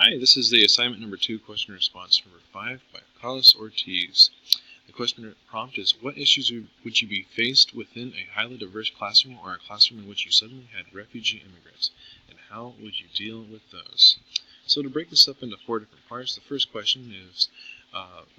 Hi, this is the assignment number 2, question and response number 5 by Carlos Ortiz. The question prompt is, what issues would you be faced within a highly diverse classroom or a classroom in which you suddenly had refugee immigrants, and how would you deal with those? So to break this up into 4 different parts, the first question is,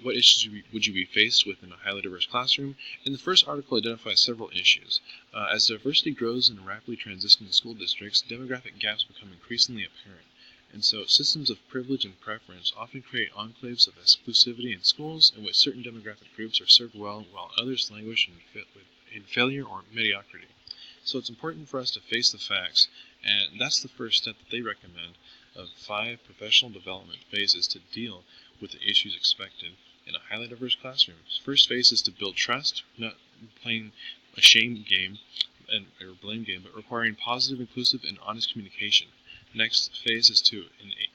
what issues would you be faced with in a highly diverse classroom? And the first article identifies several issues. As diversity grows in rapidly transitioning school districts, demographic gaps become increasingly apparent. And so systems of privilege and preference often create enclaves of exclusivity in schools in which certain demographic groups are served well while others languish in failure or mediocrity. So it's important for us to face the facts, and that's the first step that they recommend of 5 professional development phases to deal with the issues expected in a highly diverse classroom. First phase is to build trust, not playing a shame game or blame game, but requiring positive, inclusive, and honest communication. Next phase is to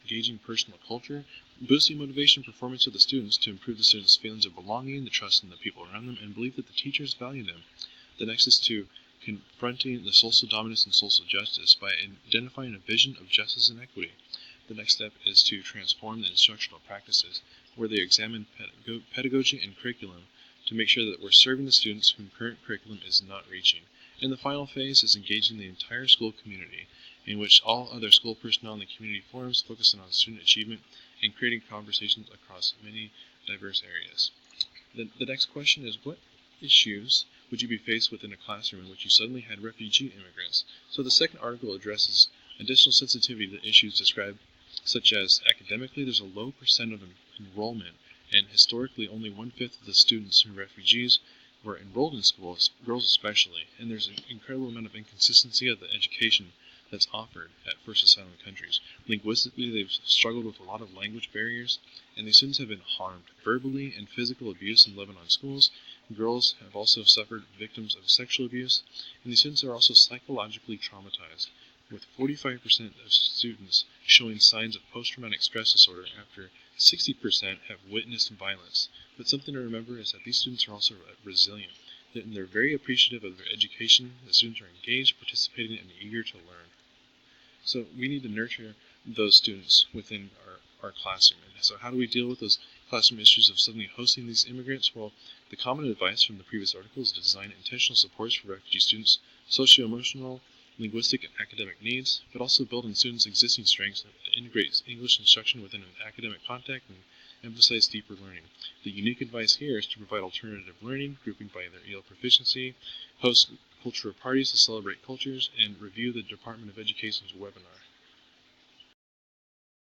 engaging personal culture, boosting motivation and performance of the students to improve the students' feelings of belonging, the trust in the people around them, and belief that the teachers value them. The next is to confronting the social dominance and social justice by identifying a vision of justice and equity. The next step is to transform the instructional practices, where they examine pedagogy and curriculum to make sure that we're serving the students whom current curriculum is not reaching. And the final phase is engaging the entire school community, in which all other school personnel in the community forums focus on student achievement and creating conversations across many diverse areas. The next question is, what issues would you be faced with in a classroom in which you suddenly had refugee immigrants? So the second article addresses additional sensitivity to issues described, such as academically there's a low percent of enrollment, and historically only 1/5 of the students who are refugees were enrolled in schools, girls especially, and there's an incredible amount of inconsistency of the education that's offered at first asylum countries. Linguistically, they've struggled with a lot of language barriers, and these students have been harmed verbally and physical abuse in Lebanon schools. Girls have also suffered victims of sexual abuse, and these students are also psychologically traumatized, with 45% of students showing signs of post-traumatic stress disorder after 60% have witnessed violence. But something to remember is that these students are also resilient, and they're very appreciative of their education. The students are engaged, participating, and eager to learn. So we need to nurture those students within our classroom. And so how do we deal with those classroom issues of suddenly hosting these immigrants? Well, the common advice from the previous article is to design intentional supports for refugee students, socio-emotional, linguistic, and academic needs, but also build on students' existing strengths that integrate English instruction within an academic context and emphasize deeper learning. The unique advice here is to provide alternative learning, grouping by their EL proficiency, host cultural parties to celebrate cultures, and review the Department of Education's webinar.